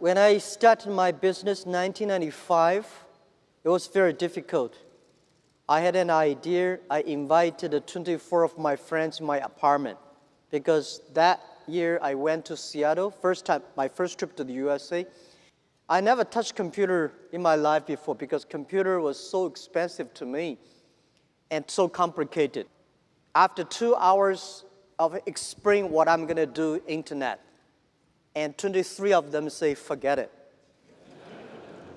When I started my business in 1995, it was very difficult. I had an idea. I invited 24 of my friends in my apartment because that year I went to Seattle, my first trip to the USA. I never touched computer in my life before because computer was so expensive to me and so complicated. After 2 hours of explaining what I'm going to do, internet, and 23 of them say, forget it.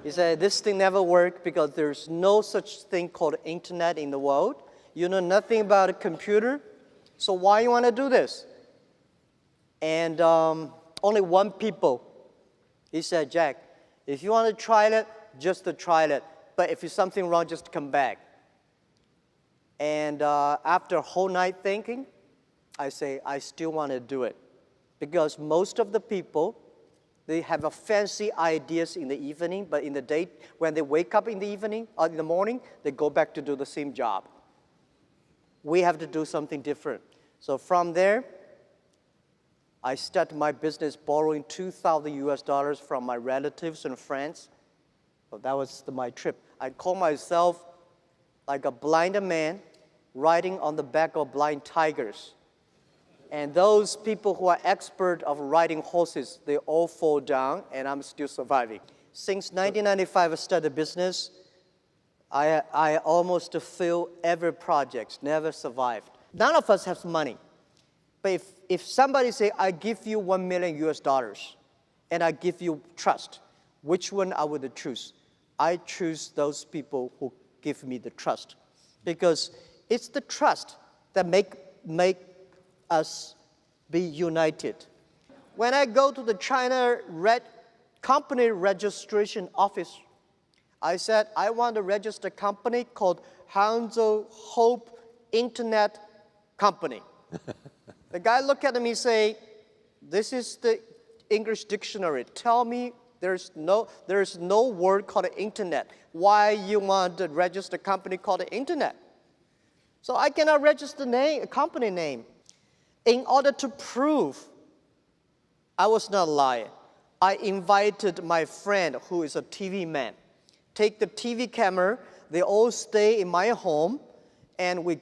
He said, this thing never worked because there's no such thing called internet in the world. You know nothing about a computer, so why you want to do this? And only one people, he said, Jack, if you want to try it, just to try it. But if there's something wrong, just come back. And after a whole night thinking, I say, I still want to do it. Because most of the people, they have a fancy ideas in the evening, but in the day, when they wake up in the evening or in the morning, they go back to do the same job. We have to do something different. So from there, I started my business borrowing $2,000 from my relatives and friends. So that was my trip. I call myself like a blind man riding on the back of blind tigers. And those people who are expert of riding horses, they all fall down, and I'm still surviving. Since 1995, I started a business. I almost failed every project, never survived. None of us have money. But if somebody say, I give you $1 million, and I give you trust, which one I would choose? I choose those people who give me the trust. Because it's the trust that make us be united. When I go to the China company registration office, I said, I want to register a company called Hangzhou Hope Internet Company. The guy looked at me and say, this is the English dictionary. Tell me there's no word called internet. Why you want to register a company called the internet? So I cannot register a company name. In order to prove I was not lying, I invited my friend who is a TV man. Take the TV camera, they all stay in my home, and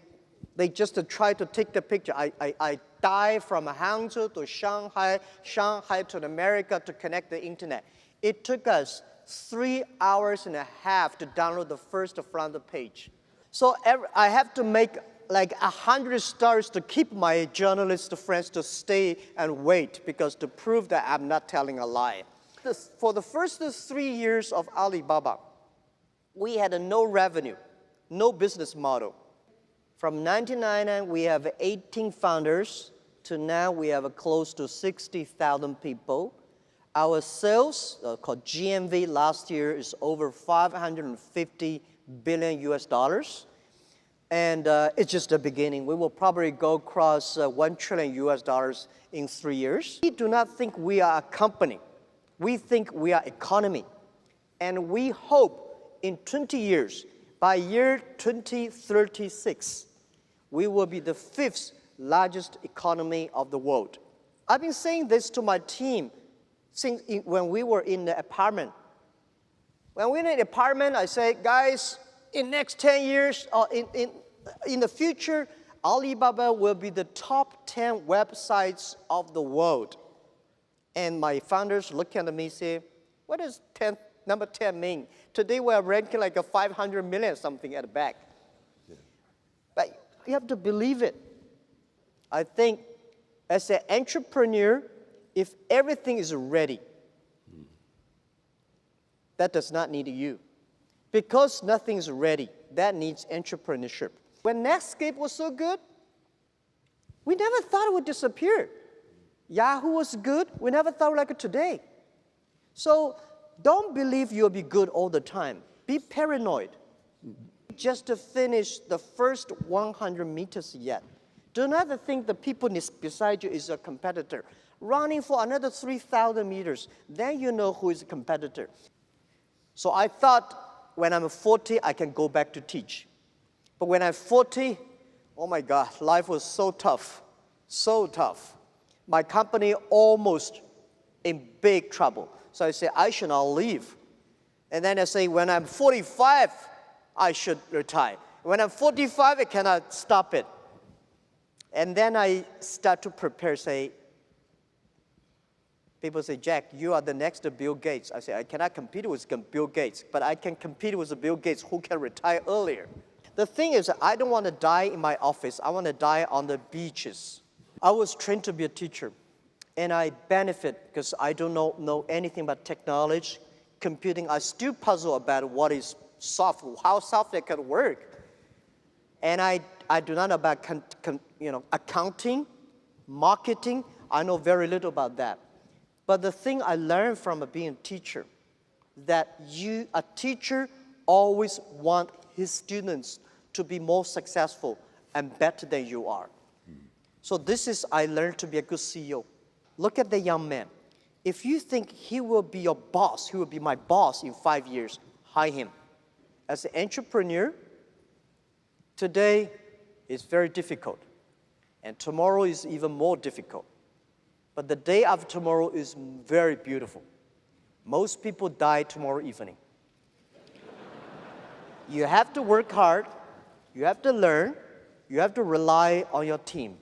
they just try to take the picture. I dive from Hangzhou to Shanghai, Shanghai to America to connect the internet. It took us 3 hours and a half to download the first front page. So I have to make like 100 stars to keep my journalist friends to stay and wait because to prove that I'm not telling a lie. For the first 3 years of Alibaba, we had no revenue, no business model. From 1999, we have 18 founders to now we have close to 60,000 people. Our sales, called GMV last year, is over 550 billion US dollars. And it's just the beginning. We will probably go across 1 trillion US dollars in 3 years. We do not think we are a company. We think we are economy. And we hope in 20 years, by year 2036, we will be the 5th largest economy of the world. I've been saying this to my team since when we were in the apartment. When we were in the apartment, I say, guys, in the next 10 years, or in the future, Alibaba will be the top 10 websites of the world. And my founders look at me and say, what does number 10 mean? Today we are ranking like a 500 million something at the back. Yeah. But you have to believe it. I think as an entrepreneur, if everything is ready, that does not need you. Because nothing is ready, that needs entrepreneurship. When Netscape was so good, we never thought it would disappear. Yahoo was good, we never thought like it today. So don't believe you'll be good all the time. Be paranoid. Just to finish the first 100 meters yet. Do not think the people beside you is a competitor. Running for another 3,000 meters, then you know who is a competitor. So I thought when I'm 40, I can go back to teach. But when I'm 40, oh my God, life was so tough, so tough. My company almost in big trouble. So I say, I should not leave. And then I say, when I'm 45, I should retire. When I'm 45, I cannot stop it. And then I start to prepare, say, people say, Jack, you are the next Bill Gates. I say, I cannot compete with Bill Gates, but I can compete with Bill Gates who can retire earlier. The thing is, I don't want to die in my office. I want to die on the beaches. I was trained to be a teacher, and I benefit because I don't know anything about technology, computing. I still puzzle about what is software, how software can work. And I do not know about accounting, marketing. I know very little about that. But the thing I learned from being a teacher, that a teacher always want his students to be more successful and better than you are. So this is, I learned to be a good CEO. Look at the young man. If you think he will be your boss, he will be my boss in 5 years, hire him. As an entrepreneur, today is very difficult, and tomorrow is even more difficult. But the day after tomorrow is very beautiful. Most people die tomorrow evening. You have to work hard, you have to learn, you have to rely on your team.